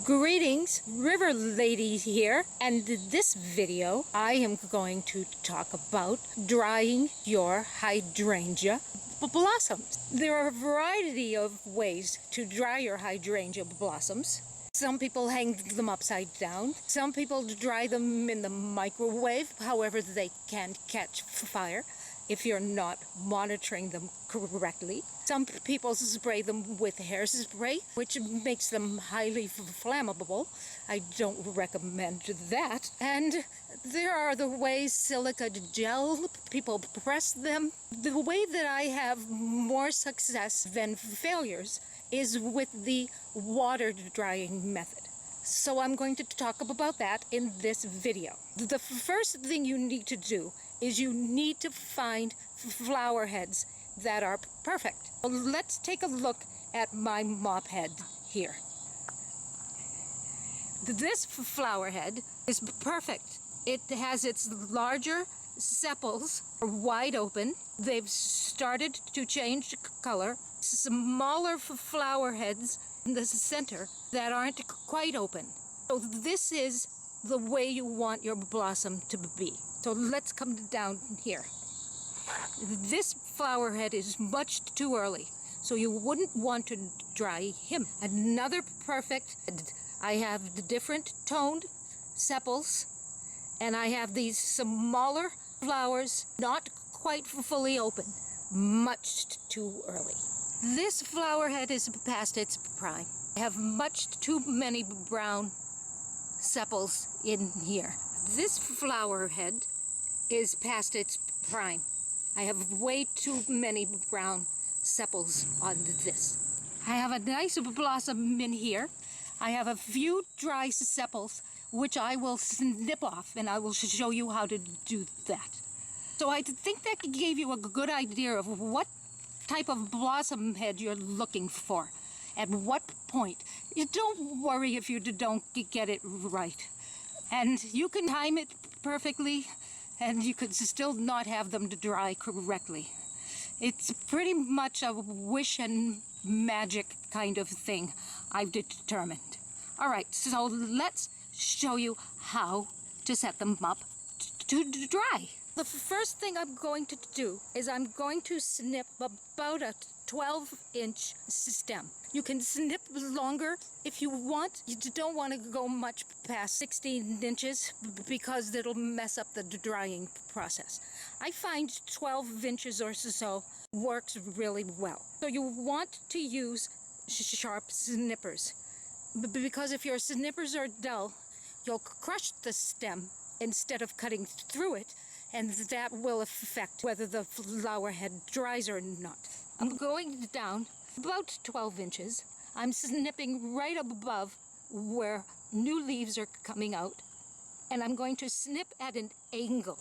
Greetings, River Lady here, and in this video I am going to talk about drying your hydrangea blossoms. There are a variety of ways to dry your hydrangea blossoms. Some people hang them upside down. Some people dry them in the microwave, however they can catch fire if you're not monitoring them correctly. Some people spray them with hairspray, which makes them highly flammable. I don't recommend that. And there are the ways silica gel, people press them. The way that I have more success than failures is with the water drying method. So I'm going to talk about that in this video. The first thing you need to do is you need to find flower heads that are perfect. Let's take a look at my mop head here. This flower head is perfect. It has its larger sepals wide open. They've started to change color. Smaller flower heads in the center that aren't quite open. So this is the way you want your blossom to be. So let's come down here. This flower head is much too early, so you wouldn't want to dry him. Another perfect, I have the different toned sepals, and I have these smaller flowers, not quite fully open, much too early. This flower head is past its prime. I have much too many brown sepals in here. This flower head is past its prime. I have way too many brown sepals on this. I have a nice blossom in here. I have a few dry sepals which I will snip off, and I will show you how to do that. So I think that gave you a good idea of what type of blossom head you're looking for. At what point. You don't worry if you don't get it right. And you can time it perfectly, and you could still not have them to dry correctly. It's pretty much a wish and magic kind of thing I've determined. All right, so let's show you how to set them up to dry. The first thing I'm going to do is I'm going to snip about a 12-inch stem. You can snip longer if you want. You don't want to go much past 16 inches because it'll mess up the drying process. I find 12 inches or so works really well. So you want to use sharp snippers, because if your snippers are dull, you'll crush the stem instead of cutting through it, and that will affect whether the flower head dries or not. I'm going down about 12 inches. I'm snipping right above where new leaves are coming out, and I'm going to snip at an angle.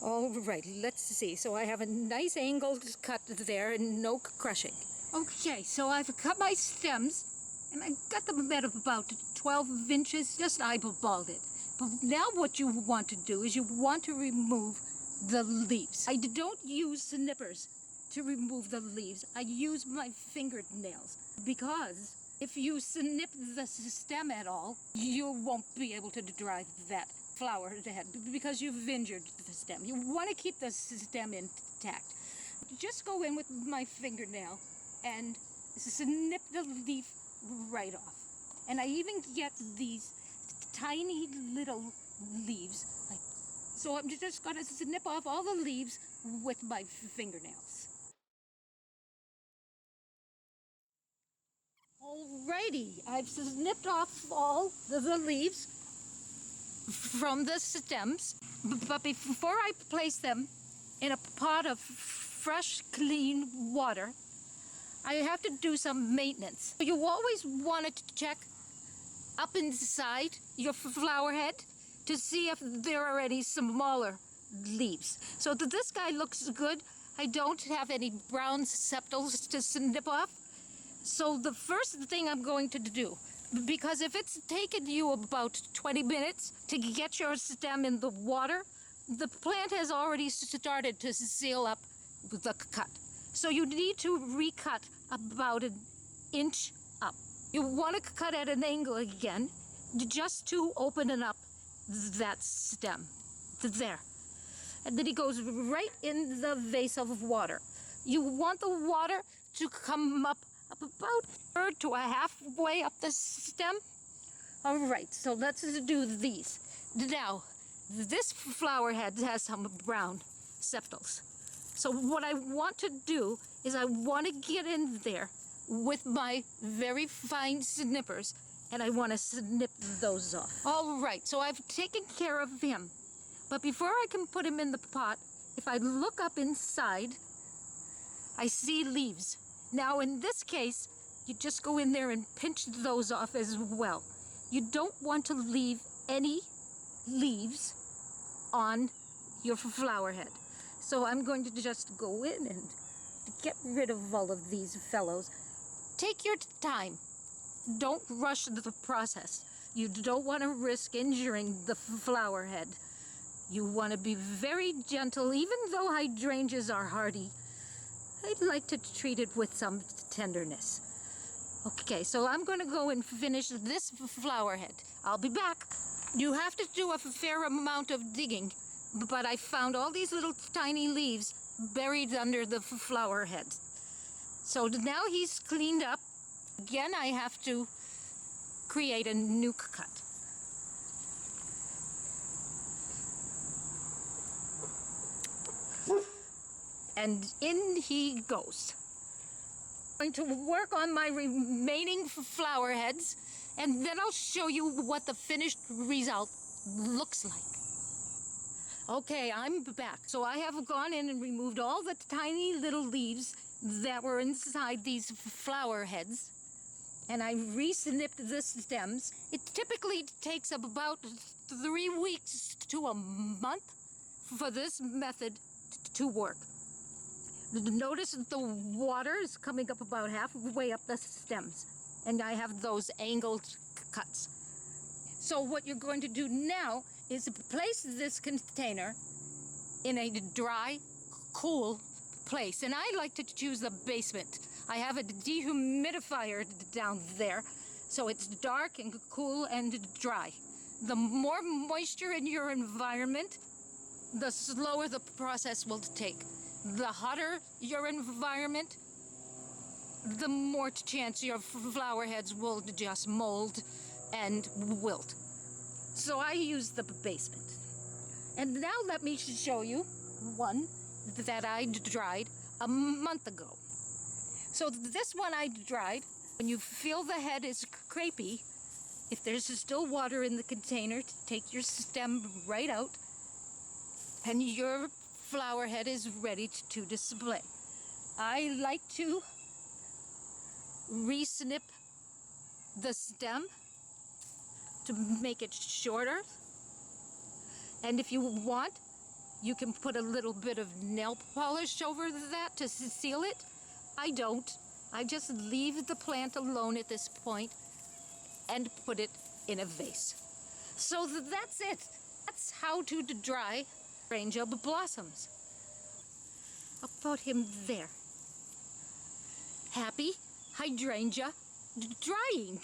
All right, let's see. So I have a nice angled cut there and no crushing. Okay, so I've cut my stems, and I got them at about 12 inches, just eyeballed it. But now what you want to do is you want to remove the leaves. I don't use snippers to remove the leaves. I use my fingernails, because if you snip the stem at all, you won't be able to dry that flower head because you've injured the stem. You want to keep the stem intact. Just go in with my fingernail and snip the leaf right off. And I even get these tiny little leaves. So I'm just going to snip off all the leaves with my fingernails. Alrighty, I've snipped off all the leaves from the stems, but before I place them in a pot of fresh, clean water, I have to do some maintenance. You always want to check up inside your flower head to see if there are any smaller leaves. So this guy looks good. I don't have any brown sepals to snip off. So the first thing I'm going to do, because if it's taken you about 20 minutes to get your stem in the water, the plant has already started to seal up the cut. So you need to recut about an inch up. You want to cut at an angle again, just to open it up that stem. There. And then he goes right in the vase of water. You want the water to come up about a third to a halfway up the stem. All right, so let's do these. Now, this flower head has some brown sepals. So what I want to do is I want to get in there with my very fine snippers, and I want to snip those off. All right, so I've taken care of him. But before I can put him in the pot, if I look up inside, I see leaves. Now in this case, you just go in there and pinch those off as well. You don't want to leave any leaves on your flower head. So I'm going to just go in and get rid of all of these fellows. Take your time. Don't rush the process. You don't want to risk injuring the flower head. You want to be very gentle, even though hydrangeas are hardy. I'd like to treat it with some tenderness. Okay, so I'm going to go and finish this flower head. I'll be back. You have to do a fair amount of digging, but I found all these little tiny leaves buried under the flower head. So now he's cleaned up. Again, I have to create a new cut. And in he goes. I'm going to work on my remaining flower heads, and then I'll show you what the finished result looks like. Okay, I'm back. So I have gone in and removed all the tiny little leaves that were inside these flower heads, and I re-snipped the stems. It typically takes about 3 weeks to a month for this method to work. Notice the water is coming up about halfway up the stems, and I have those angled cuts. So what you're going to do now is place this container in a dry, cool place. And I like to choose the basement. I have a dehumidifier down there, so it's dark and cool and dry. The more moisture in your environment, the slower the process will take. The hotter your environment, the more chance your flower heads will just mold and wilt. So I use the basement. And now let me show you one that I dried a month ago. So this one I dried. When you feel the head is crepey, if there's still water in the container, take your stem right out, and your flower head is ready to display. I like to re-snip the stem to make it shorter. And if you want, you can put a little bit of nail polish over that to seal it. I don't. I just leave the plant alone at this point and put it in a vase. So that's it. That's how to dry Hydrangea blossoms. I'll put him there. Happy Hydrangea drying.